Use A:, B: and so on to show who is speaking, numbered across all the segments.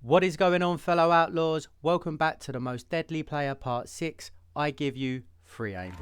A: What is going on, fellow outlaws? Welcome back to the Most Deadly Player Part 6. I give you free aim.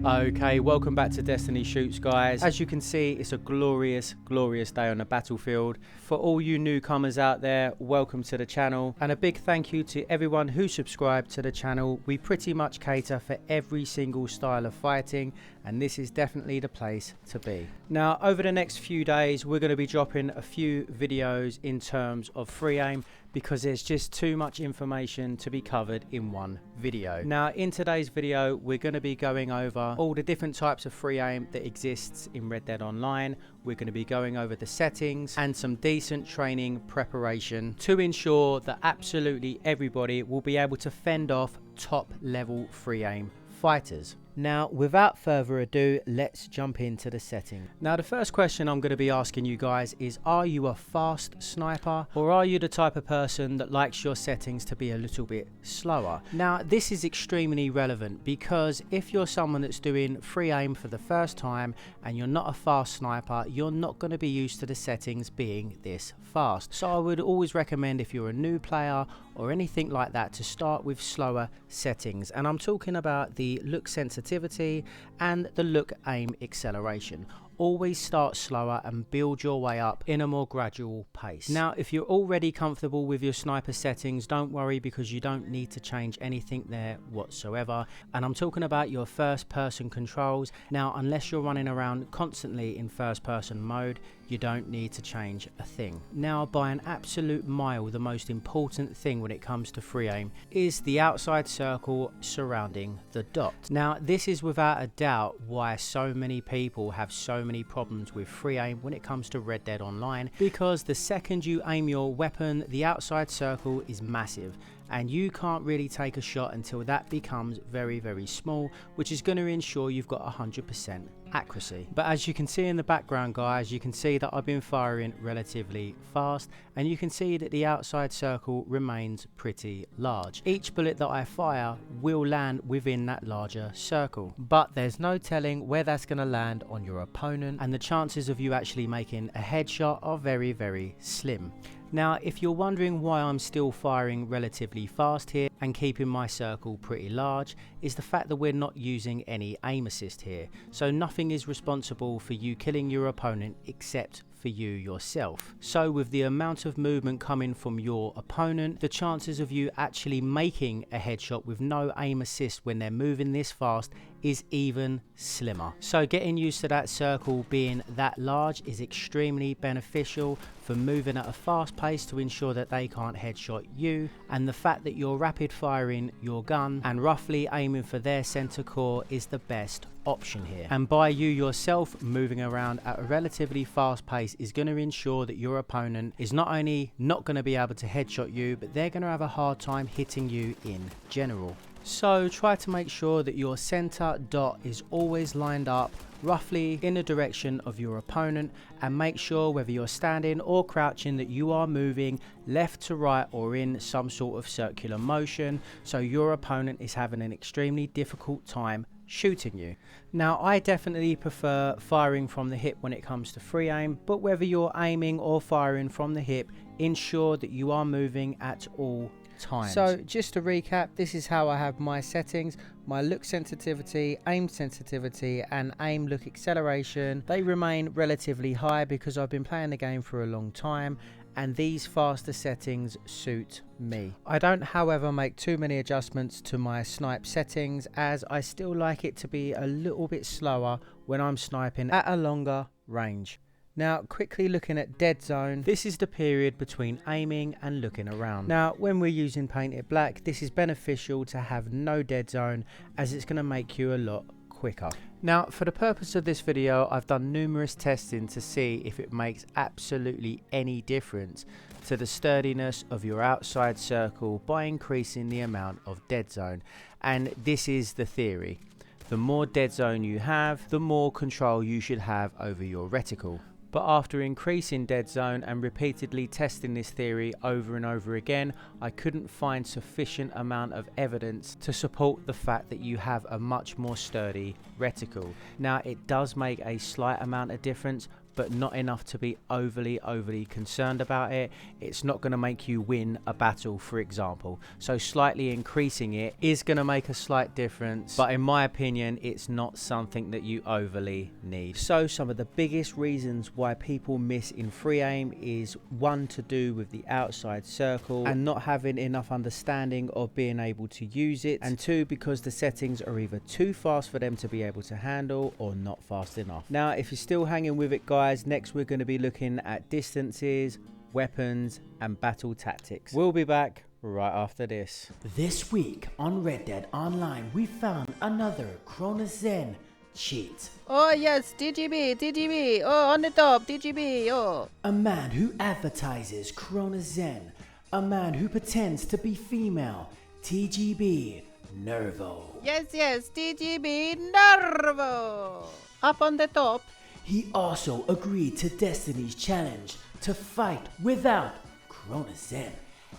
A: Okay, welcome back to Destiny Shoots, guys. As you can see, it's a glorious day on the battlefield. For all you newcomers out there, welcome to the channel, and a big thank you to everyone who subscribed to the channel. We pretty much cater for every single style of fighting, and this is definitely the place to be. Now, over the next few days, we're going to be dropping a few videos in terms of free aim, because there's just too much information to be covered in one video. Now, in today's video, we're going to be going over all the different types of free aim that exists in Red Dead Online. We're going to be going over the settings and some decent training preparation to ensure that absolutely everybody will be able to fend off top level free aim fighters. Now, without further ado, let's jump into the setting. Now, the first question I'm going to be asking you guys is, are you a fast sniper, or are you the type of person that likes your settings to be a little bit slower? Now, this is extremely relevant, because if you're someone that's doing free aim for the first time and you're not a fast sniper, you're not going to be used to the settings being this fast. So I would always recommend, if you're a new player or anything like that, to start with slower settings. And I'm talking about the look sensitivity and the look aim acceleration. Always start slower and build your way up in a more gradual pace. Now, if you're already comfortable with your sniper settings, don't worry, because you don't need to change anything there whatsoever. And I'm talking about your first person controls. Now, unless you're running around constantly in first person mode, you don't need to change a thing. Now, by an absolute mile, the most important thing when it comes to free aim is the outside circle surrounding the dot. Now, this is without a doubt why so many people have so many problems with free aim when it comes to Red Dead Online, because the second you aim your weapon, the outside circle is massive, and you can't really take a shot until that becomes very small, which is going to ensure you've got 100% accuracy. But as you can see in the background, guys, you can see that I've been firing relatively fast, and you can see that the outside circle remains pretty large. Each bullet that I fire will land within that larger circle, but there's no telling where that's going to land on your opponent, and the chances of you actually making a headshot are very slim. Now, if you're wondering why I'm still firing relatively fast here and keeping my circle pretty large, is the fact that we're not using any aim assist here. So nothing is responsible for you killing your opponent except for you yourself. So with the amount of movement coming from your opponent, the chances of you actually making a headshot with no aim assist when they're moving this fast is even slimmer. So getting used to that circle being that large is extremely beneficial for moving at a fast pace to ensure that they can't headshot you, and the fact that you're rapid firing your gun and roughly aiming for their center core is the best option here. And by you yourself moving around at a relatively fast pace is going to ensure that your opponent is not only not going to be able to headshot you, but they're going to have a hard time hitting you in general. So try to make sure that your center dot is always lined up roughly in the direction of your opponent, and make sure whether you're standing or crouching that you are moving left to right or in some sort of circular motion, so your opponent is having an extremely difficult time shooting you. Now I definitely prefer firing from the hip when it comes to free aim, but whether you're aiming or firing from the hip, ensure that you are moving at all times. So just to recap, this is how I have my settings: my look sensitivity, aim sensitivity, and aim look acceleration. They remain relatively high because I've been playing the game for a long time, and these faster settings suit me. I don't, however, make too many adjustments to my snipe settings, as I still like it to be a little bit slower when I'm sniping at a longer range. Now quickly looking at dead zone, this is the period between aiming and looking around. Now when we're using painted black, this is beneficial to have no dead zone, as it's going to make you a lot quicker. Now for the purpose of this video, I've done numerous testing to see if it makes absolutely any difference to the sturdiness of your outside circle by increasing the amount of dead zone, and this is the theory. The more dead zone you have, the more control you should have over your reticle. But after increasing dead zone and repeatedly testing this theory over and over again, I couldn't find sufficient amount of evidence to support the fact that you have a much more sturdy reticle. Now it does make a slight amount of difference, but not enough to be overly concerned about it. It's not going to make you win a battle, for example. So slightly increasing it is going to make a slight difference, but in my opinion, it's not something that you overly need. So some of the biggest reasons why people miss in free aim is, one, to do with the outside circle and not having enough understanding of being able to use it, and two, because the settings are either too fast for them to be able to handle or not fast enough. Now if you're still hanging with it, guys, next we're going to be looking at distances, weapons, and battle tactics. We'll be back right after this.
B: This week on Red Dead Online, we found another Cronus Zen cheat.
C: Oh yes, DGB, oh on the top, DGB, oh.
B: A man who advertises Cronus Zen, a man who pretends to be female, TGB Nervo.
C: Yes, DGB Nervo. Up on the top.
B: He also agreed to Destiny's challenge to fight without Cronus Zen.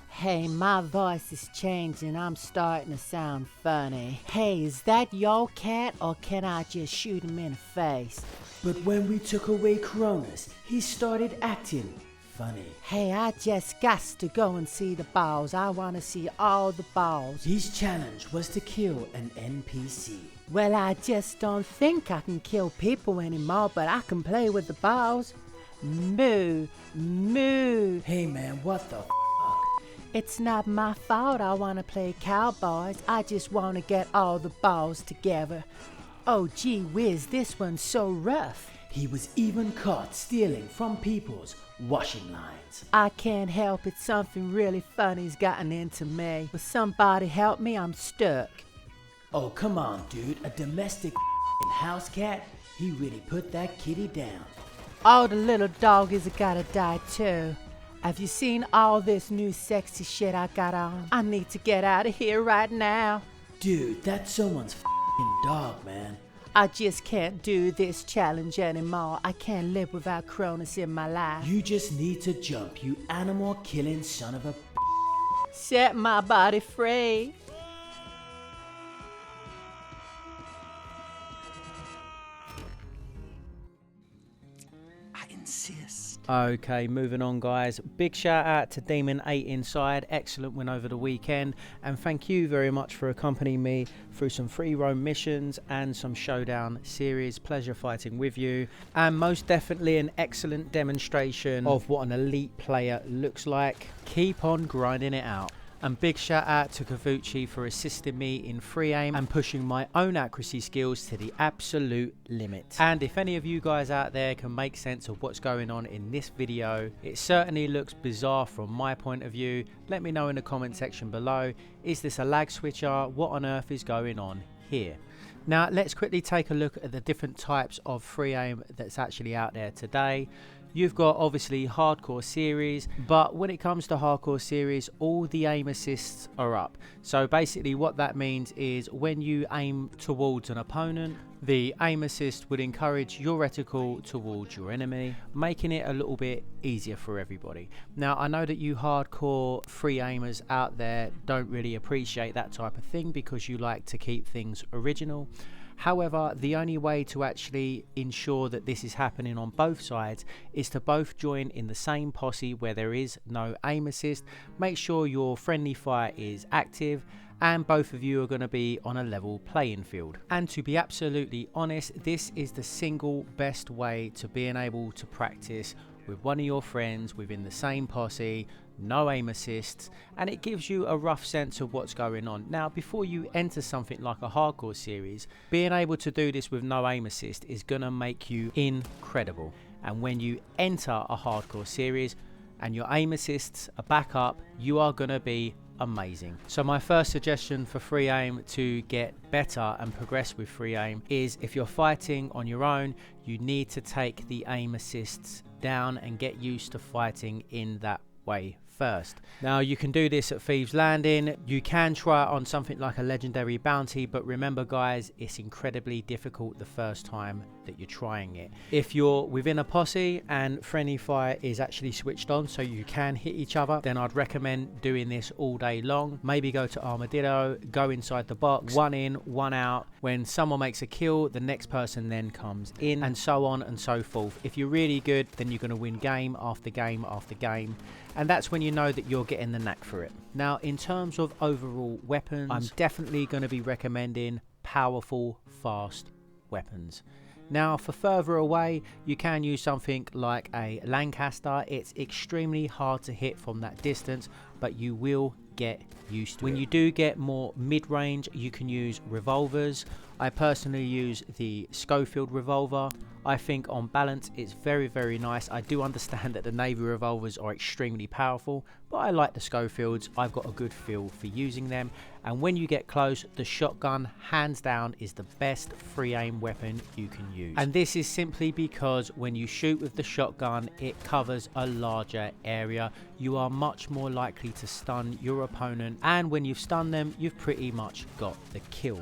D: Hey, my voice is changing. I'm starting to sound funny. Hey, is that your cat, or can I just shoot him in the face?
B: But when we took away Cronus, he started acting funny.
D: Hey, I just got to go and see the balls. I want to see all the balls.
B: His challenge was to kill an NPC.
D: Well, I just don't think I can kill people anymore, but I can play with the balls. Moo, moo.
B: Hey man, what the f***?
D: It's not my fault I want to play cowboys. I just want to get all the balls together. Oh gee whiz, this one's so rough.
B: He was even caught stealing from people's washing lines.
D: I can't help it, something really funny's gotten into me. Will somebody help me? I'm stuck.
B: Oh come on dude, a domestic house cat? He really put that kitty down.
D: Oh, the little doggies gotta die too. Have you seen all this new sexy shit I got on? I need to get out of here right now.
B: Dude, that's someone's dog, man.
D: I just can't do this challenge anymore. I can't live without Cronus in my life.
B: You just need to jump, you animal killing son of a
D: Set my body free.
B: I insist.
A: Okay, moving on, guys. Big shout out to Demon 8 Inside. Excellent win over the weekend. And thank you very much for accompanying me through some free roam missions and some showdown series. Pleasure fighting with you. And most definitely an excellent demonstration of what an elite player looks like. Keep on grinding it out. And big shout out to Kavuchi for assisting me in free aim and pushing my own accuracy skills to the absolute limit. And if any of you guys out there can make sense of what's going on in this video, it certainly looks bizarre from my point of view. Let me know in the comment section below. Is this a lag switcher? What on earth is going on here? Now let's quickly take a look at the different types of free aim that's actually out there today. You've got obviously hardcore series, but when it comes to hardcore series, all the aim assists are up. So basically what that means is when you aim towards an opponent, the aim assist would encourage your reticle towards your enemy, making it a little bit easier for everybody. Now I know that you hardcore free aimers out there don't really appreciate that type of thing because you like to keep things original. However, the only way to actually ensure that this is happening on both sides is to both join in the same posse where there is no aim assist. Make sure your friendly fire is active and both of you are going to be on a level playing field. And to be absolutely honest, this is the single best way to being able to practice with one of your friends within the same posse, no aim assists, and it gives you a rough sense of what's going on. Now before you enter something like a hardcore series, being able to do this with no aim assist is going to make you incredible. And when you enter a hardcore series and your aim assists are back up, you are going to be amazing. So my first suggestion for free aim to get better and progress with free aim is if you're fighting on your own, you need to take the aim assists down and get used to fighting in that way first. Now you can do this at Thieves Landing. You can try it on something like a legendary bounty, but remember guys, it's incredibly difficult the first time that you're trying it. If you're within a posse and friendly fire is actually switched on so you can hit each other, then I'd recommend doing this all day long. Maybe go to Armadillo, go inside the box, one in, one out. When someone makes a kill, the next person then comes in, and so on and so forth. If you're really good, then you're going to win game after game after game, and that's when you know that you're getting the knack for it. Now in terms of overall weapons, I'm definitely going to be recommending powerful, fast weapons. Now for further away, you can use something like a Lancaster. It's extremely hard to hit from that distance, but you will get used to it. When you do get more mid-range, you can use revolvers. I personally use the Schofield revolver. I think on balance it's very nice. I do understand that the Navy revolvers are extremely powerful, but I like the Schofields. I've got a good feel for using them, and when you get close, the shotgun hands down is the best free aim weapon you can use. And this is simply because when you shoot with the shotgun, it covers a larger area. You are much more likely to stun your opponent, and when you've stunned them, you've pretty much got the kill.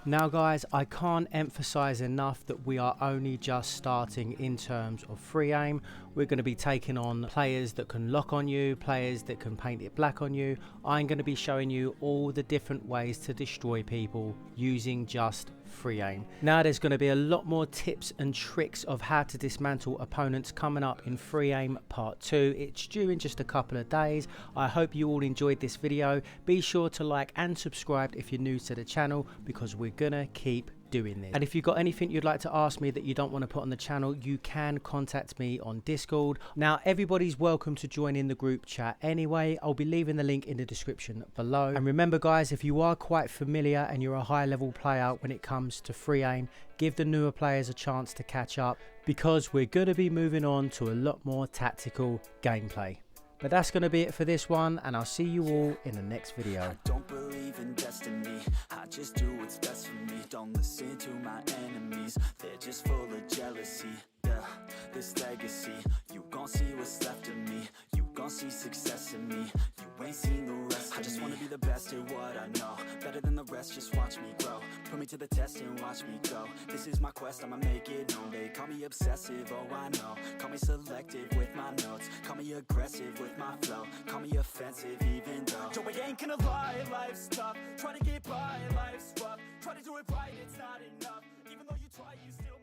A: Now guys, I can't emphasize enough that we are only just starting in terms of free aim. We're going to be taking on players that can lock on you, players that can paint it black on you. I'm going to be showing you all the different ways to destroy people using just free aim. Now there's going to be a lot more tips and tricks of how to dismantle opponents coming up in free aim part 2. It's due in just a couple of days. I hope you all enjoyed this video. Be sure to like and subscribe if you're new to the channel, because we're gonna keep doing this. And if you've got anything you'd like to ask me that you don't want to put on the channel, you can contact me on Discord. Now everybody's welcome to join in the group chat anyway. I'll be leaving the link in the description below. And remember guys, if you are quite familiar and you're a high level player when it comes to free aim, give the newer players a chance to catch up, because we're going to be moving on to a lot more tactical gameplay. But that's going to be it for this one, and I'll see you all in the next video.
E: I don't believe in destiny, I just do what's best for me. Don't listen to my enemies, they're just full of jealousy. Yeah, this legacy, you gon' see what's left of me. You gon' see success in me, you ain't seen the rest of me. I just wanna be the best at what I know, better than the rest, just watch me grow. Put me to the test and watch me go. This is my quest, I'ma make it known. They call me obsessive, oh I know. Call me selective with my notes, call me aggressive with my flow, call me offensive even though Joe, I ain't gonna lie, life's tough. Try to get by, life's rough. Try to do it right, it's not enough. Even though you try, you still